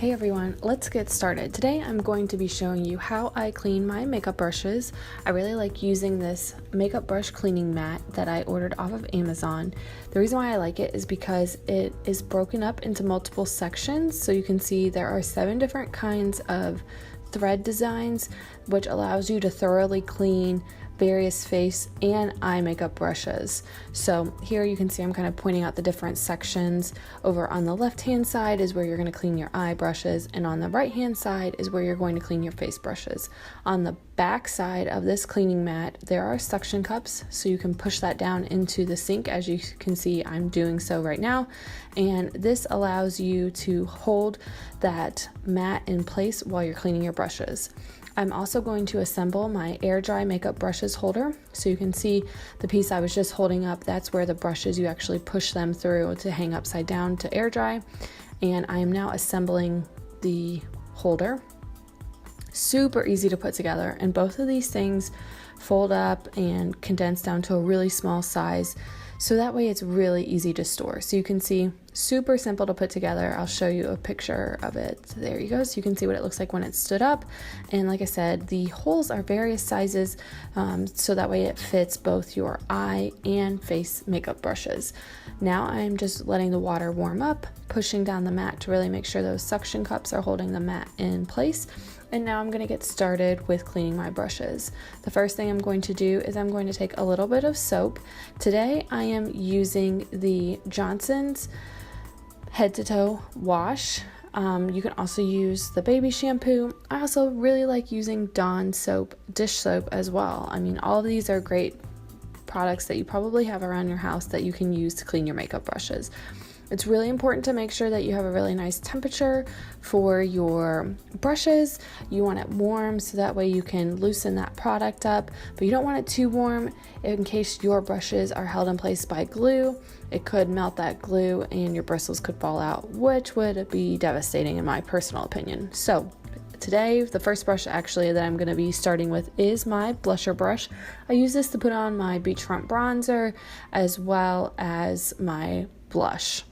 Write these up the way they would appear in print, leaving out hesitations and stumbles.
Hey everyone, let's get started. Today I'm going to be showing you how I clean my makeup brushes. I really like using this makeup brush cleaning mat that I ordered off of Amazon. The reason why I like it is because it is broken up into multiple sections. So you can see there are 7 different kinds of thread designs, which allows you to thoroughly clean various face and eye makeup brushes. So here you can see I'm kind of pointing out the different sections. Over on the left hand side is where you're going to clean your eye brushes, and on the right hand side is where you're going to clean your face brushes. On the back side of this cleaning mat there are suction cups, so you can push that down into the sink, as you can see I'm doing so right now, and this allows you to hold that mat in place while you're cleaning your brushes. I'm also going to assemble my air dry makeup brushes holder. So you can see the piece I was just holding up, that's where the brushes, you actually push them through to hang upside down to air dry. And I am now assembling the holder. Super easy to put together, and both of these things fold up and condense down to a really small size, so that way it's really easy to store. So you can see, super simple to put together. I'll show you a picture of it. There you go. So you can see what it looks like when it's stood up. And like I said, the holes are various sizes, so that way it fits both your eye and face makeup brushes. Now I'm just letting the water warm up, pushing down the mat to really make sure those suction cups are holding the mat in place. And now I'm going to get started with cleaning my brushes. The first thing I'm going to do is I'm going to take a little bit of soap. Today I am using the Johnson's head to toe wash. You can also use the baby shampoo. I also really like using Dawn soap, dish soap as well. I mean, all of these are great products that you probably have around your house that you can use to clean your makeup brushes. It's really important to make sure that you have a really nice temperature for your brushes. You want it warm so that way you can loosen that product up, but you don't want it too warm in case your brushes are held in place by glue. It could melt that glue and your bristles could fall out, which would be devastating in my personal opinion. So today, the first brush actually that I'm going to be starting with is my blusher brush. I use this to put on my beachfront bronzer as well as my blush.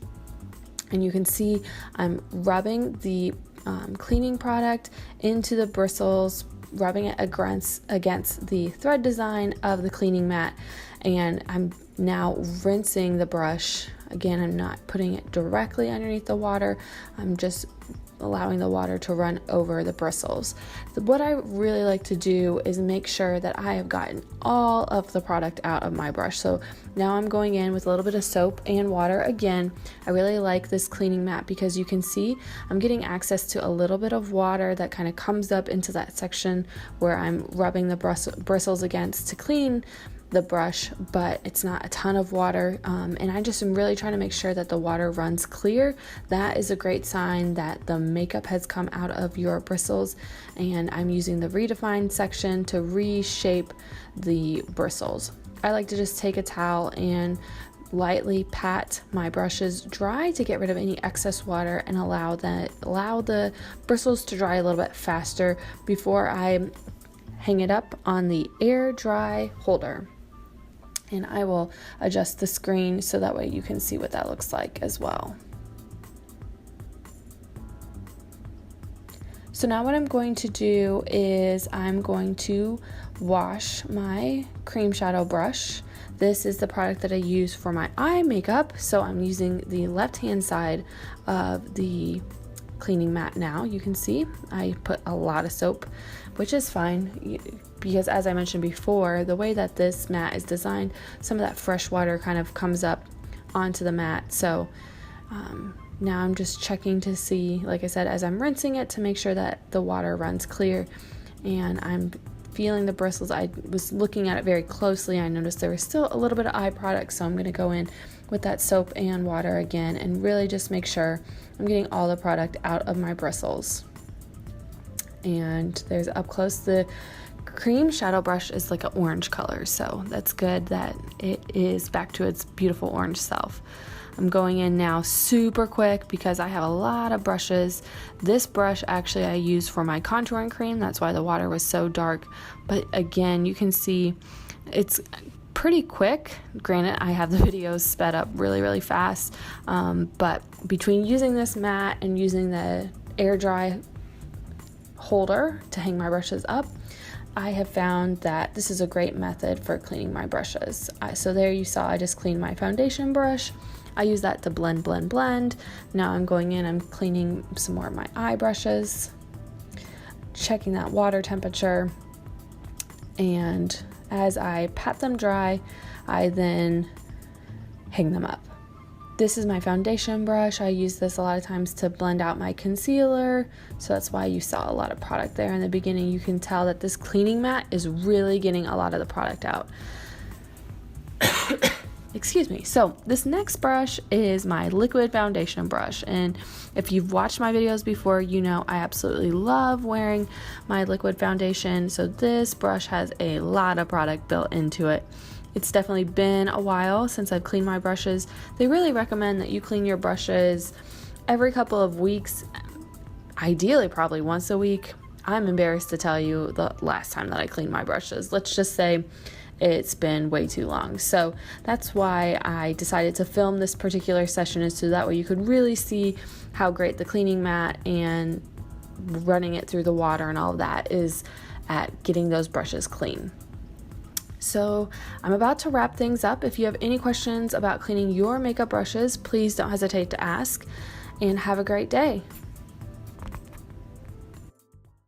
And you can see I'm rubbing the cleaning product into the bristles, rubbing it against the thread design of the cleaning mat, and I'm now rinsing the brush. Again, I'm not putting it directly underneath the water, I'm just allowing the water to run over the bristles. What I really like to do is make sure that I have gotten all of the product out of my brush. So now I'm going in with a little bit of soap and water. Again, I really like this cleaning mat because you can see I'm getting access to a little bit of water that kind of comes up into that section where I'm rubbing the bristles against to clean the brush, but it's not a ton of water, and I just am really trying to make sure that the water runs clear. That is a great sign that the makeup has come out of your bristles, and I'm using the redefine section to reshape the bristles. I like to just take a towel and lightly pat my brushes dry to get rid of any excess water and allow the bristles to dry a little bit faster before I hang it up on the air dry holder. And I will adjust the screen so that way you can see what that looks like as well. So now what I'm going to do is I'm going to wash my cream shadow brush. This is the product that I use for my eye makeup, so I'm using the left hand side of the cleaning mat now. You can see I put a lot of soap, which is fine because, as I mentioned before, the way that this mat is designed, some of that fresh water kind of comes up onto the mat. So now I'm just checking to see, like I said, as I'm rinsing it, to make sure that the water runs clear, and I'm feeling the bristles. I was looking at it very closely. I noticed there was still a little bit of eye product, so I'm going to go in with that soap and water again and really just make sure I'm getting all the product out of my bristles. And there's up close, the cream shadow brush is like an orange color, so that's good that it is back to its beautiful orange self. I'm going in now super quick because I have a lot of brushes. This brush actually I use for my contouring cream, that's why the water was so dark. But again, you can see it's pretty quick. Granted, I have the videos sped up really fast, but between using this mat and using the air dry holder to hang my brushes up, I have found that this is a great method for cleaning my brushes. So there you saw I just cleaned my foundation brush. I use that to blend. Now I'm going in, I'm cleaning some more of my eye brushes, checking that water temperature, and as I pat them dry, I then hang them up. This is my foundation brush. I use this a lot of times to blend out my concealer, so that's why you saw a lot of product there in the beginning. You can tell that this cleaning mat is really getting a lot of the product out. Excuse me. So this next brush is my liquid foundation brush, and if you've watched my videos before, you know I absolutely love wearing my liquid foundation. So this brush has a lot of product built into it. It's definitely been a while since I've cleaned my brushes. They really recommend that you clean your brushes every couple of weeks, ideally probably once a week. I'm embarrassed to tell you the last time that I cleaned my brushes. Let's just say it's been way too long. So that's why I decided to film this particular session, is so that way you could really see how great the cleaning mat and running it through the water and all of that is at getting those brushes clean. So I'm about to wrap things up. If you have any questions about cleaning your makeup brushes, please don't hesitate to ask, and have a great day.